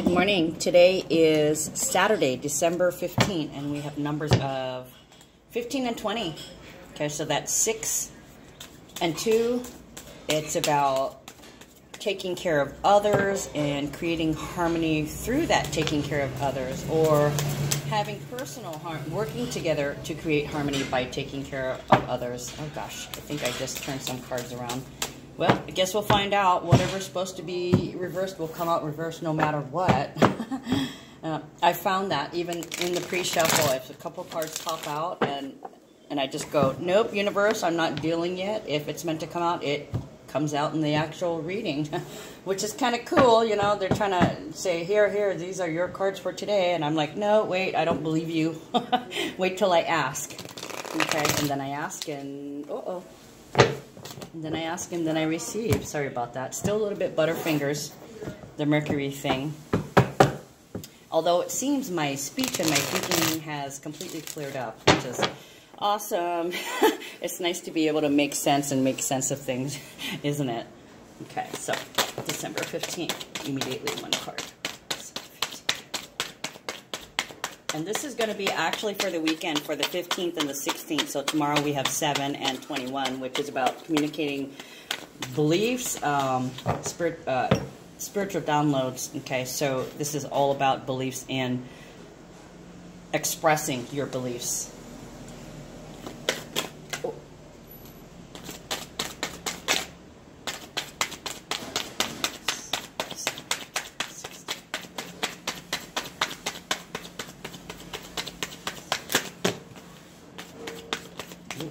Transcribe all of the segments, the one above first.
Good morning. Today is Saturday, December 15th, and we have numbers of 15 and 20. Okay, so that's 6 and 2. It's about taking care of others and creating harmony through that taking care of others, or having personal harmony, working together to create harmony by taking care of others. Oh gosh, I think I just turned some cards around. Well, I guess we'll find out. Whatever's supposed to be reversed will come out reversed no matter what. I found that even in the pre-shuffle, if a couple cards pop out and I just go, nope, universe, I'm not dealing yet. If it's meant to come out, it comes out in the actual reading, which is kind of cool. You know, they're trying to say, here, these are your cards for today. And I'm like, no, wait, I don't believe you. Wait till I ask. Okay, and then I ask and, uh-oh. And then I ask and then I receive. Sorry about that. Still a little bit butterfingers, the Mercury thing. Although it seems my speech and my thinking has completely cleared up, which is awesome. It's nice to be able to make sense and make sense of things, isn't it? Okay, so December 15th, immediately one card. And this is going to be actually for the weekend, for the 15th and the 16th. So tomorrow we have 7 and 21, which is about communicating beliefs, spiritual downloads. Okay, so this is all about beliefs and expressing your beliefs.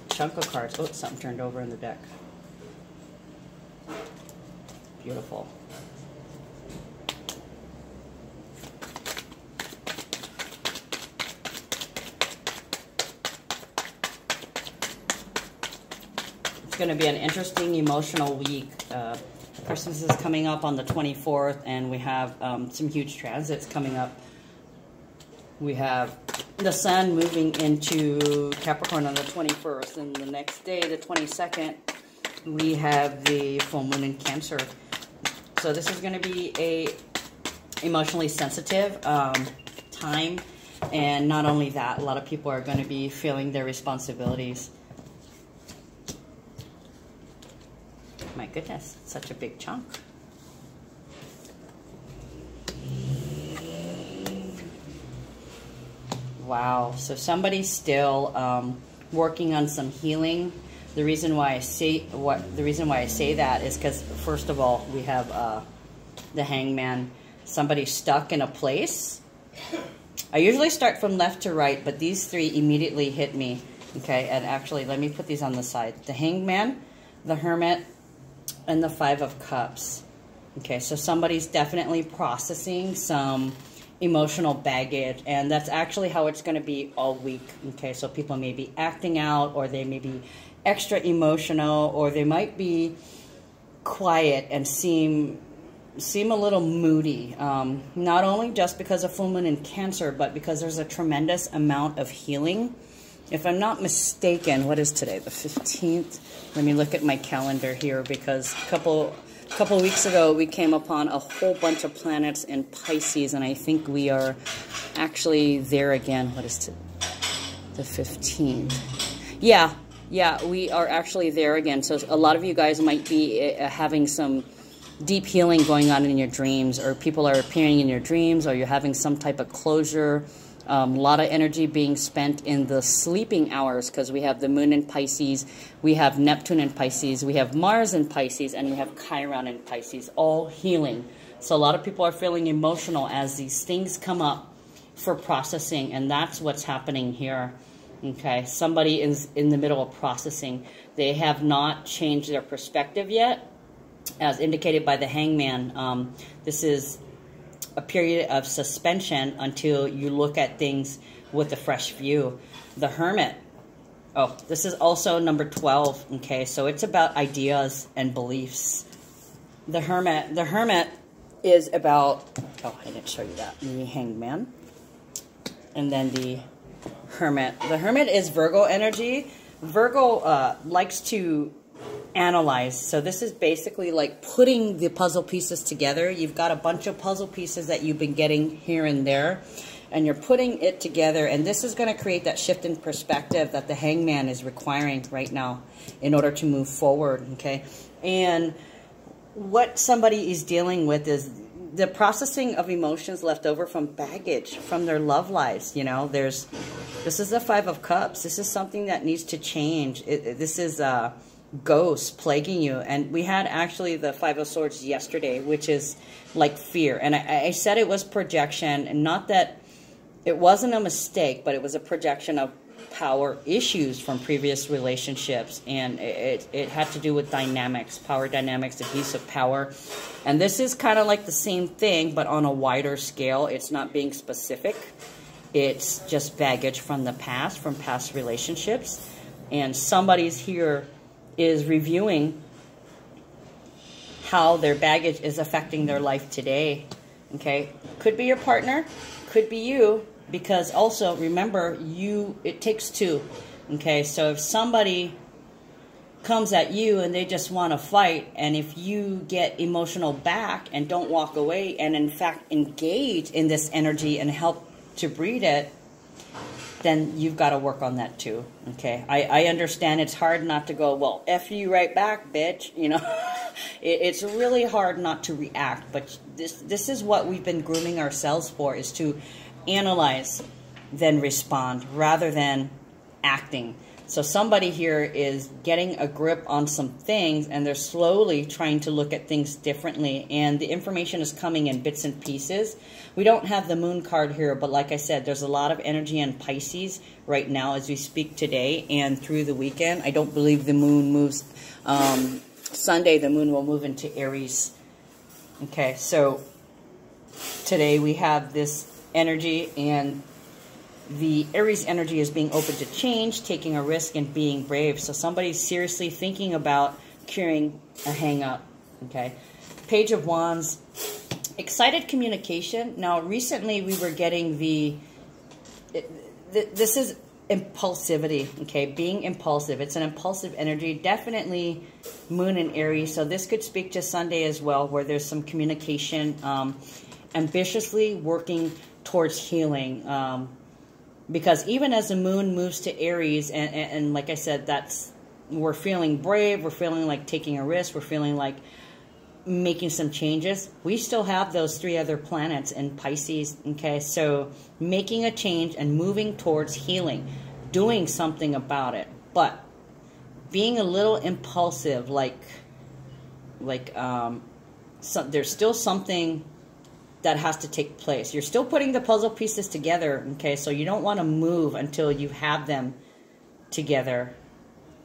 Chunk of cards. Oh, something turned over in the deck. Beautiful. It's going to be an interesting emotional week. Christmas is coming up on the 24th, and we have some huge transits coming up. We have the sun moving into Capricorn on the 21st, and the next day, the 22nd, we have the full moon in Cancer. So this is going to be a emotionally sensitive time, and not only that, a lot of people are going to be feeling their responsibilities. My goodness, such a big chunk. Wow, so somebody's still working on some healing. The reason why I say that is because, first of all, we have the Hangman. Somebody stuck in a place. I usually start from left to right, but these three immediately hit me. Okay, and actually, let me put these on the side. The Hangman, the Hermit, and the Five of Cups. Okay, so somebody's definitely processing some emotional baggage, and that's actually how it's going to be all week. Okay, so people may be acting out, or they may be extra emotional, or they might be quiet and seem a little moody, not only just because of full moon in Cancer, but because there's a tremendous amount of healing. If I'm not mistaken, what is today, the 15th? Let me look at my calendar here, because a couple weeks ago, we came upon a whole bunch of planets in Pisces, and I think we are actually there again. What is the 15th? Yeah, we are actually there again. So a lot of you guys might be having some deep healing going on in your dreams, or people are appearing in your dreams, or you're having some type of closure. A lot of energy being spent in the sleeping hours, because we have the moon in Pisces, we have Neptune in Pisces, we have Mars in Pisces, and we have Chiron in Pisces, all healing. So a lot of people are feeling emotional as these things come up for processing, and that's what's happening here. Okay, somebody is in the middle of processing. They have not changed their perspective yet, as indicated by the Hangman. This is a period of suspension until you look at things with a fresh view. The Hermit. Oh, this is also number 12. Okay, so it's about ideas and beliefs. The Hermit is about, oh, I didn't show you that. The Hangman. And then the Hermit. The Hermit is Virgo energy. Virgo likes to analyze. So this is basically like putting the puzzle pieces together. You've got a bunch of puzzle pieces that you've been getting here and there, and you're putting it together, and this is going to create that shift in perspective that the Hangman is requiring right now in order to move forward, okay? And what somebody is dealing with is the processing of emotions left over from baggage from their love lives. You know, this is the Five of Cups. This is something that needs to change. This is ghosts plaguing you. And we had actually the Five of Swords yesterday, which is like fear. And I said it was projection, and not that it wasn't a mistake, but it was a projection of power issues from previous relationships. And it had to do with dynamics, power dynamics, abuse of power. And this is kind of like the same thing, but on a wider scale. It's not being specific. It's just baggage from the past, from past relationships. And somebody's here is reviewing how their baggage is affecting their life today. Okay? Could be your partner, could be you, because also remember, it takes two. Okay? So if somebody comes at you and they just want to fight, and if you get emotional back and don't walk away and in fact engage in this energy and help to breed it, then you've got to work on that too. Okay, I understand it's hard not to go, well, F you right back, bitch. You know, it's really hard not to react, but this is what we've been grooming ourselves for, is to analyze, then respond, rather than acting. So somebody here is getting a grip on some things, and they're slowly trying to look at things differently, and the information is coming in bits and pieces. We don't have the Moon card here, but like I said, there's a lot of energy in Pisces right now as we speak today and through the weekend. I don't believe the Moon moves. Sunday, the Moon will move into Aries. Okay, so today we have this energy, and the Aries energy is being open to change, taking a risk, and being brave. So somebody's seriously thinking about curing a hang-up. Okay, Page of Wands. Excited communication. Now, recently we were getting this is impulsivity, okay? Being impulsive. It's an impulsive energy. Definitely Moon in Aries. So this could speak to Sunday as well, where there's some communication, ambitiously working towards healing. Because even as the Moon moves to Aries, and like I said, we're feeling brave, we're feeling like taking a risk, we're feeling like making some changes. We still have those 3 other planets in Pisces, okay? So making a change and moving towards healing, doing something about it, but being a little impulsive, there's still something that has to take place. You're still putting the puzzle pieces together, okay? So you don't want to move until you have them together,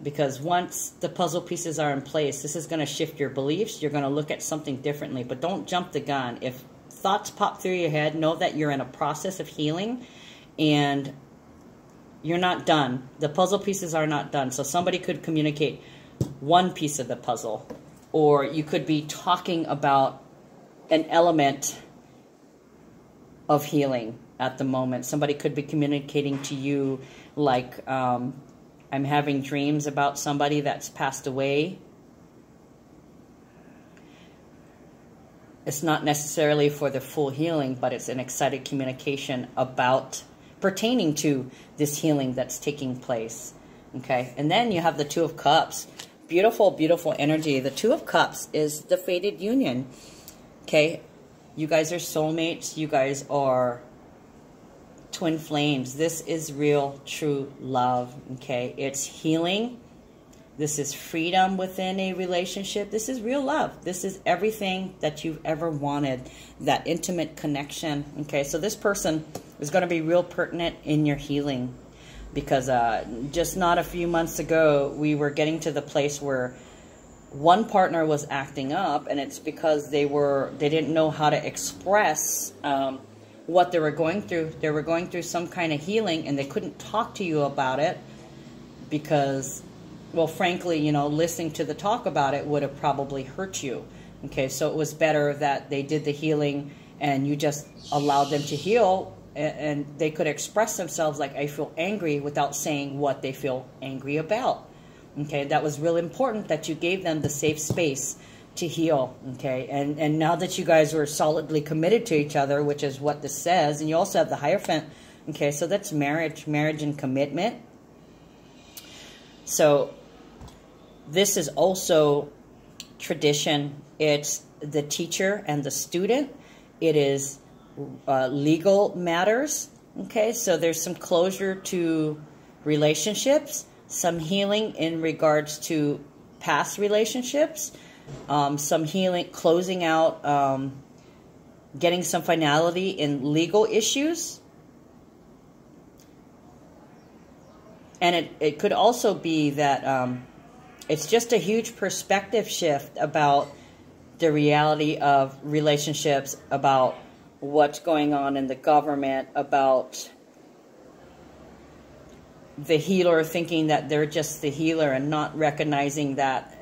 because once the puzzle pieces are in place, this is going to shift your beliefs. You're going to look at something differently, but don't jump the gun. If thoughts pop through your head, know that you're in a process of healing, and you're not done. The puzzle pieces are not done. So somebody could communicate one piece of the puzzle, or you could be talking about an element of healing at the moment. Somebody could be communicating to you like, I'm having dreams about somebody that's passed away. It's not necessarily for the full healing, but it's an excited communication about pertaining to this healing that's taking place. Okay, and then you have the Two of Cups. Beautiful, beautiful energy. The Two of Cups is the fated union. Okay, you guys are soulmates. You guys are twin flames. This is real, true love. Okay, it's healing. This is freedom within a relationship. This is real love. This is everything that you've ever wanted, that intimate connection. Okay, so this person is going to be real pertinent in your healing, because just not a few months ago, we were getting to the place where one partner was acting up, and it's because they didn't know how to express what they were going through. They were going through some kind of healing, and they couldn't talk to you about it because, well, frankly, you know, listening to the talk about it would have probably hurt you. Okay, so it was better that they did the healing and you just allowed them to heal, and they could express themselves like, I feel angry, without saying what they feel angry about. Okay, that was real important that you gave them the safe space to heal. Okay, and now that you guys were solidly committed to each other, which is what this says, and you also have the Hierophant. Okay, so that's marriage and commitment. So this is also tradition. It's the teacher and the student. It is legal matters. Okay, so there's some closure to relationships, some healing in regards to past relationships, some healing, closing out, getting some finality in legal issues. And it could also be that it's just a huge perspective shift about the reality of relationships, about what's going on in the government, about the healer thinking that they're just the healer and not recognizing that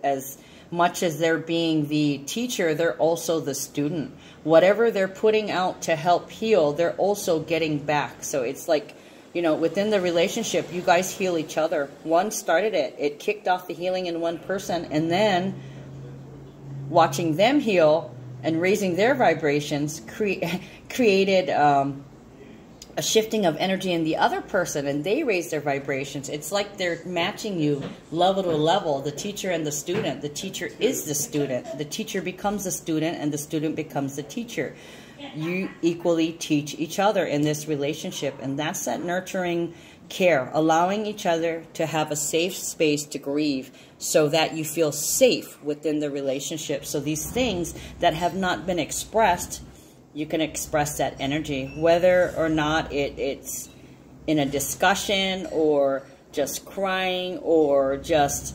as much as they're being the teacher, they're also the student. Whatever they're putting out to help heal, they're also getting back. So it's like, you know, within the relationship, you guys heal each other. One started it. It kicked off the healing in one person, and then watching them heal and raising their vibrations created a shifting of energy in the other person, and they raise their vibrations. It's like they're matching you level to level, the teacher and the student. The teacher is the student. The teacher becomes the student, and the student becomes the teacher. You equally teach each other in this relationship, and that's that nurturing care, allowing each other to have a safe space to grieve so that you feel safe within the relationship. So these things that have not been expressed, you can express that energy, whether or not it's in a discussion or just crying or just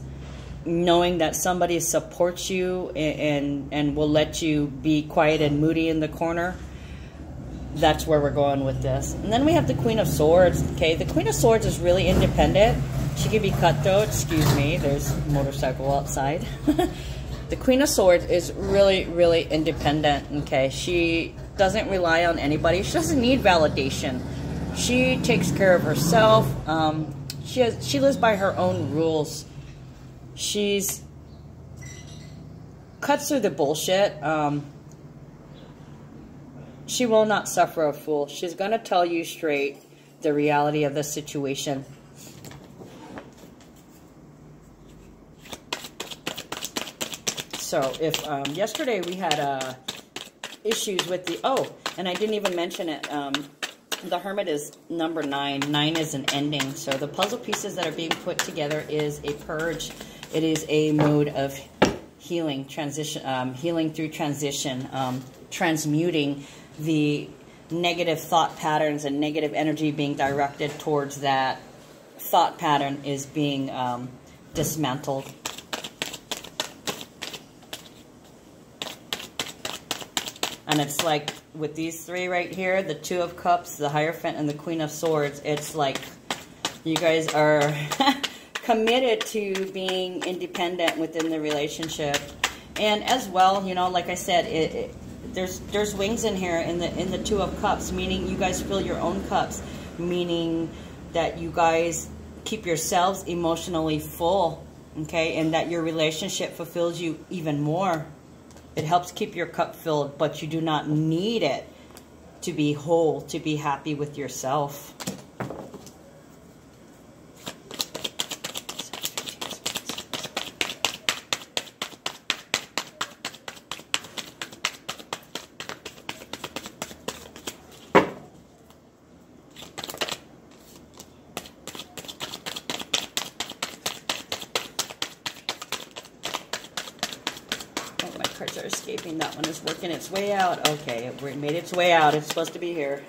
knowing that somebody supports you and will let you be quiet and moody in the corner. That's where we're going with this. And then we have the Queen of Swords. Okay, the Queen of Swords is really independent. She can be cutthroat. Excuse me, there's a motorcycle outside. The Queen of Swords is really, really independent. Okay, she doesn't rely on anybody. She doesn't need validation. She takes care of herself. She lives by her own rules. She's cuts through the bullshit. She will not suffer a fool. She's going to tell you straight the reality of the situation. So if yesterday we had issues with the, and I didn't even mention it, the Hermit is number 9. 9 is an ending. So the puzzle pieces that are being put together is a purge. It is a mode of healing, transition, healing through transition, transmuting the negative thought patterns and negative energy being directed towards that thought pattern is being dismantled. And it's like with these three right here, the Two of Cups, the Hierophant, and the Queen of Swords, it's like you guys are committed to being independent within the relationship. And as well, you know, like I said, there's wings in here in the Two of Cups, meaning you guys fill your own cups, meaning that you guys keep yourselves emotionally full, okay, and that your relationship fulfills you even more. It helps keep your cup filled, but you do not need it to be whole, to be happy with yourself. Cards are escaping. That one is working its way out. Okay, it made its way out. It's supposed to be here.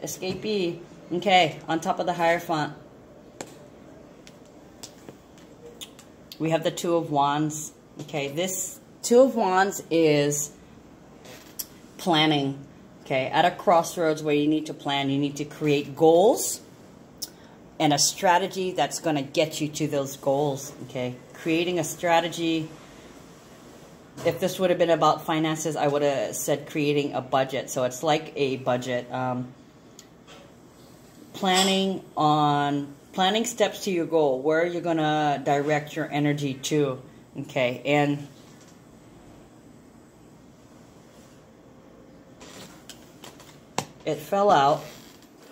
Escapee. Okay, on top of the Hierophant, we have the Two of Wands. Okay, this Two of Wands is planning. Okay, at a crossroads where you need to plan, you need to create goals and a strategy that's going to get you to those goals. Okay, creating a strategy. If this would have been about finances, I would have said creating a budget. So it's like a budget. Planning planning steps to your goal, where you're going to direct your energy to. Okay, and it fell out.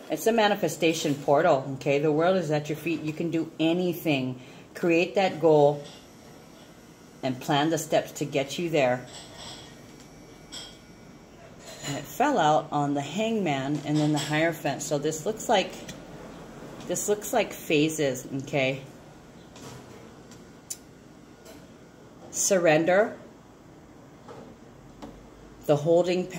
It's a manifestation portal. Okay, the world is at your feet. You can do anything. Create that goal and plan the steps to get you there. And it fell out on the Hangman and then the Hierophant. So this looks like phases. Okay, surrender. The holding,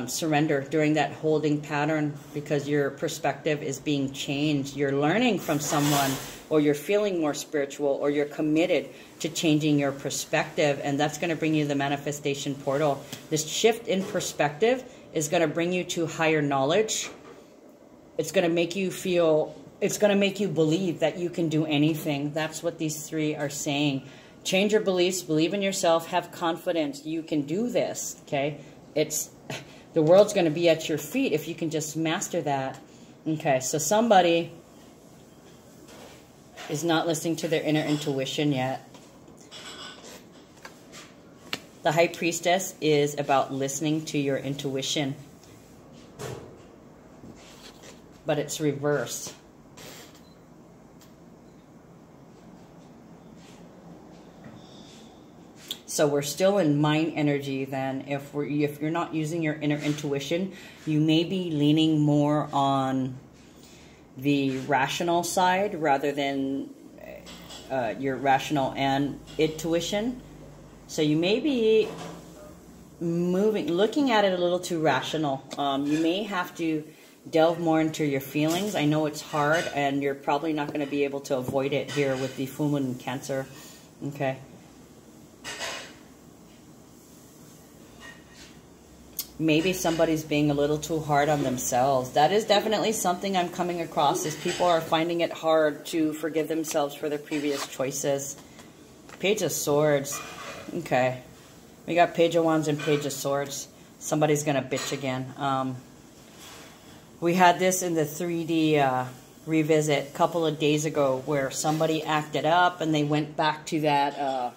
surrender during that holding pattern, because your perspective is being changed. You're learning from someone, or you're feeling more spiritual, or you're committed to changing your perspective, and that's going to bring you the manifestation portal. This shift in perspective is going to bring you to higher knowledge. It's going to make you feel, it's going to make you believe that you can do anything. That's what these three are saying. Change your beliefs, believe in yourself, have confidence. You can do this, okay? The world's going to be at your feet if you can just master that. Okay, so somebody is not listening to their inner intuition yet. The High Priestess is about listening to your intuition. But it's reversed. So we're still in mind energy then. If you're not using your inner intuition, you may be leaning more on the rational side rather than your rational and intuition. So you may be looking at it a little too rational. You may have to delve more into your feelings. I know it's hard, and you're probably not going to be able to avoid it here with the full moon in Cancer. Okay. Maybe somebody's being a little too hard on themselves. That is definitely something I'm coming across, is people are finding it hard to forgive themselves for their previous choices. Page of Swords. Okay. We got Page of Wands and Page of Swords. Somebody's going to bitch again. We had this in the 3D revisit a couple of days ago, where somebody acted up and they went back to that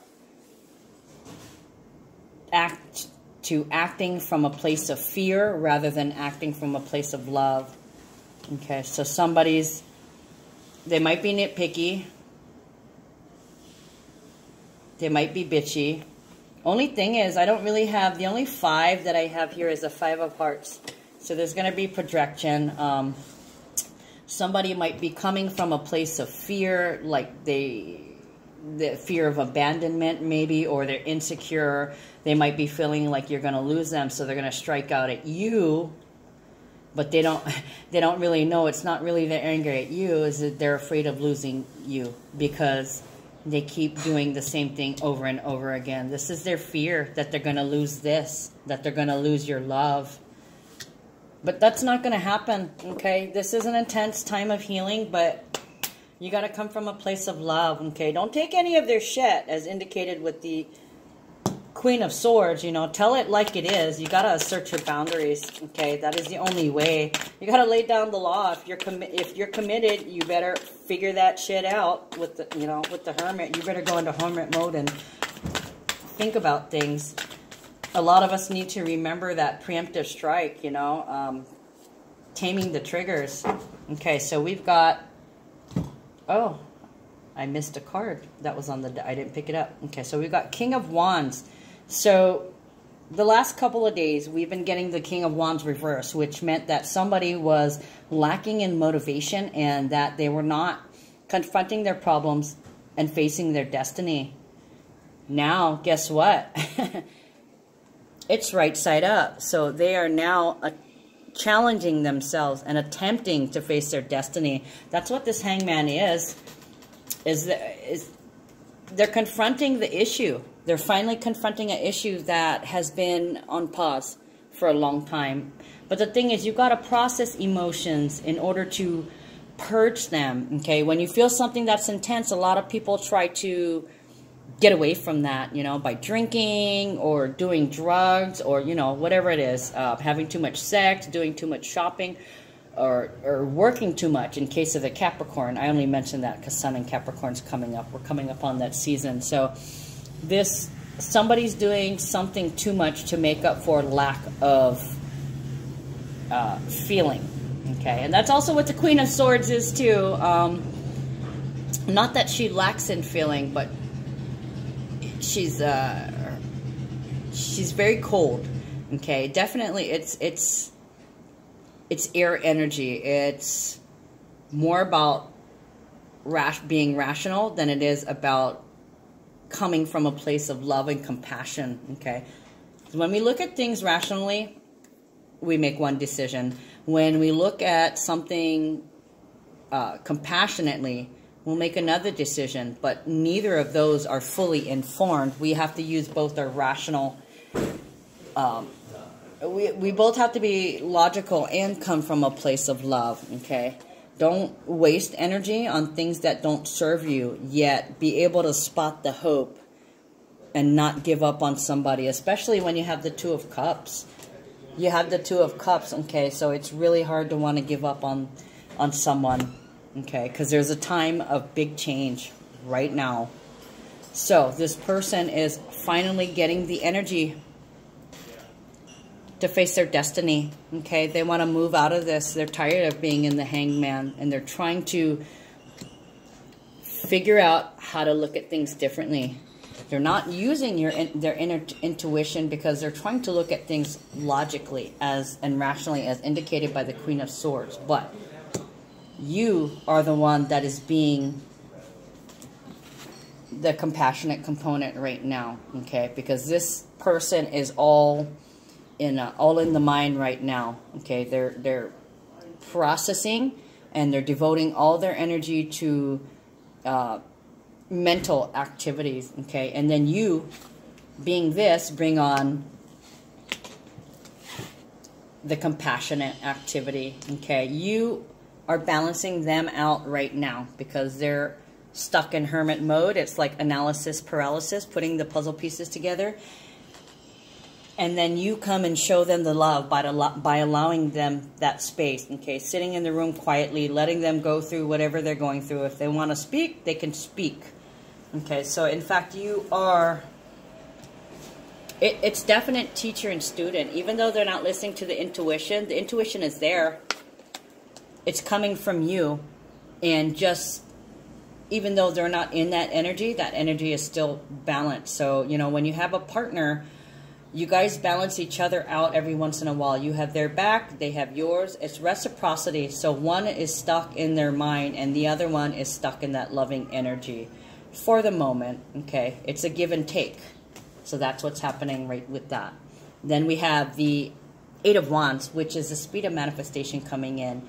acting from a place of fear rather than acting from a place of love. Okay, so they might be nitpicky. They might be bitchy. Only thing is, I don't really have, the only 5 that I have here is a 5 of Hearts. So there's going to be projection. Somebody might be coming from a place of fear, like the fear of abandonment maybe, or they're insecure. They might be feeling like you're going to lose them, so they're going to strike out at you, but they don't really know. It's not really their anger at you, is that they're afraid of losing you because they keep doing the same thing over and over again. This is their fear, that they're going to lose this, that they're going to lose your love. But that's not going to happen, okay? This is an intense time of healing, but you got to come from a place of love, okay? Don't take any of their shit, as indicated with the Queen of Swords, you know. Tell it like it is. You got to assert your boundaries, okay? That is the only way. You got to lay down the law. If you're committed, you better figure that shit out with the, you know, with the Hermit. You better go into Hermit mode and think about things. A lot of us need to remember that preemptive strike, you know, taming the triggers. Okay, so we've got, oh, I missed a card that was on the, I didn't pick it up. Okay, so we've got King of Wands. So the last couple of days, we've been getting the King of Wands reverse, which meant that somebody was lacking in motivation and that they were not confronting their problems and facing their destiny. Now, guess what? It's right side up. So they are now challenging themselves and attempting to face their destiny. That's what this Hangman is they're confronting the issue. They're finally confronting an issue that has been on pause for a long time. But the thing is, you've got to process emotions in order to purge them, okay? When you feel something that's intense, a lot of people try to get away from that, you know, by drinking or doing drugs or, you know, whatever it is, having too much sex, doing too much shopping. or working too much. In case of the Capricorn, I only mentioned that because Sun and Capricorn's coming up. We're coming up on that season. So somebody's doing something too much to make up for lack of feeling. Okay, and that's also what the Queen of Swords is too. Not that she lacks in feeling, but she's very cold. Okay, definitely it's air energy. It's more about being rational than it is about coming from a place of love and compassion. Okay, when we look at things rationally, we make one decision. When we look at something compassionately, we'll make another decision. But neither of those are fully informed. We have to use both our rational. We both have to be logical and come from a place of love. Okay, don't waste energy on things that don't serve you. Yet be able to spot the hope and not give up on somebody, especially when you have the Two of Cups. You have the Two of Cups, okay, so it's really hard to want to give up on someone, okay, because there's a time of big change right now. So this person is finally getting the energy to face their destiny, okay? They want to move out of this. They're tired of being in the Hangman, and they're trying to figure out how to look at things differently. They're not using their inner intuition because they're trying to look at things logically and rationally as indicated by the Queen of Swords. But you are the one that is being the compassionate component right now, okay? Because this person is all in the mind right now, okay? They're processing and they're devoting all their energy to mental activities, okay? And then you, being this, bring on the compassionate activity, okay? You are balancing them out right now because they're stuck in hermit mode. It's like analysis paralysis, putting the puzzle pieces together. And then you come and show them the love by allowing them that space, okay? Sitting in the room quietly, letting them go through whatever they're going through. If they want to speak, they can speak. Okay, so in fact, you are... It's definite teacher and student. Even though they're not listening to the intuition is there. It's coming from you. And just, even though they're not in that energy is still balanced. So, you know, when you have a partner... You guys balance each other out every once in a while. You have their back, they have yours. It's reciprocity. So one is stuck in their mind and the other one is stuck in that loving energy for the moment. Okay, it's a give and take. So that's what's happening right with that. Then we have the Eight of Wands, which is the speed of manifestation coming in.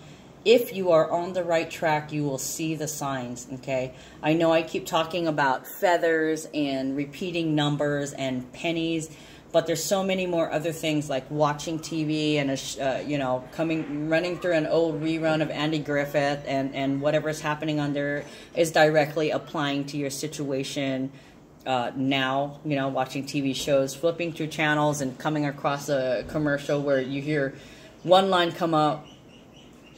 If you are on the right track, you will see the signs, okay? I know I keep talking about feathers and repeating numbers and pennies, but there's so many more other things like watching TV and, you know, running through an old rerun of Andy Griffith and whatever's happening on there is directly applying to your situation now, you know, watching TV shows, flipping through channels and coming across a commercial where you hear one line come up,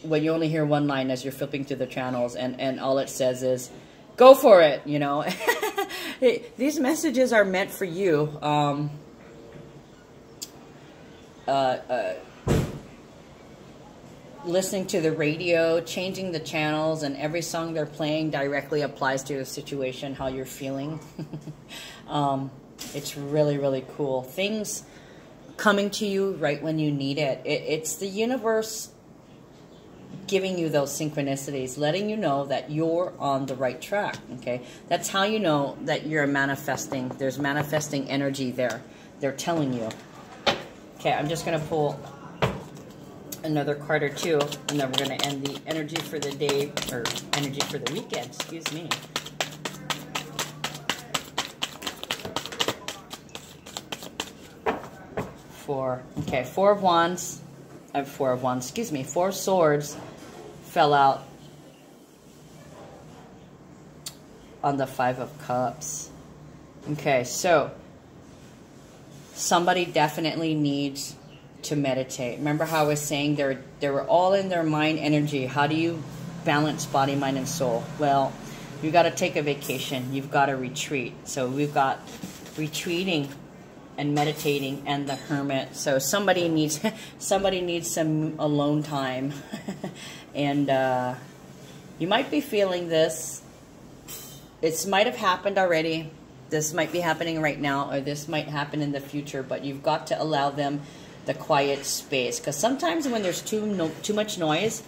when you only hear one line as you're flipping through the channels and all it says is, go for it, you know. These messages are meant for you. Listening to the radio, changing the channels, and every song they're playing directly applies to the situation, how you're feeling. It's really, really cool. Things coming to you right when you need it. It's the universe giving you those synchronicities, letting you know that you're on the right track, okay? That's how you know that you're manifesting. There's manifesting energy there. They're telling you. Okay, I'm just going to pull another card or two, and then we're going to end the energy for the day, or energy for the weekend, excuse me. Four of Wands, Four of Swords fell out on the Five of Cups. Okay, so somebody definitely needs to meditate. Remember how I was saying they were all in their mind energy. How do you balance body, mind, and soul? Well, you got to take a vacation. You've got to retreat. So we've got retreating and meditating and the Hermit. So somebody needs some alone time. And you might be feeling this. It might have happened already. This might be happening right now, or this might happen in the future, but you've got to allow them the quiet space. Because sometimes when there's too much noise,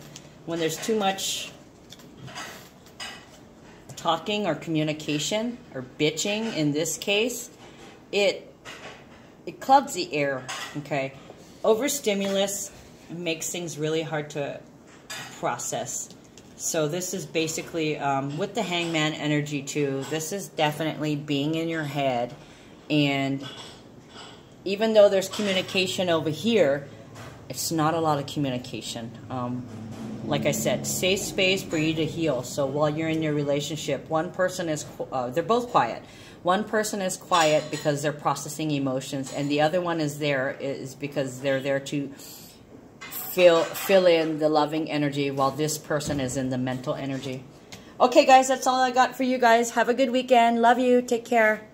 when there's too much talking or communication or bitching in this case, it clouds the air, okay? Overstimulus makes things really hard to process. So this is basically, with the Hangman energy too, this is definitely being in your head. And even though there's communication over here, it's not a lot of communication. Like I said, safe space for you to heal. So while you're in your relationship, one person is, they're both quiet. One person is quiet because they're processing emotions, and the other one is because they're there to fill in the loving energy while this person is in the mental energy. Okay, guys, that's all I got for you guys. Have a good weekend. Love you. Take care.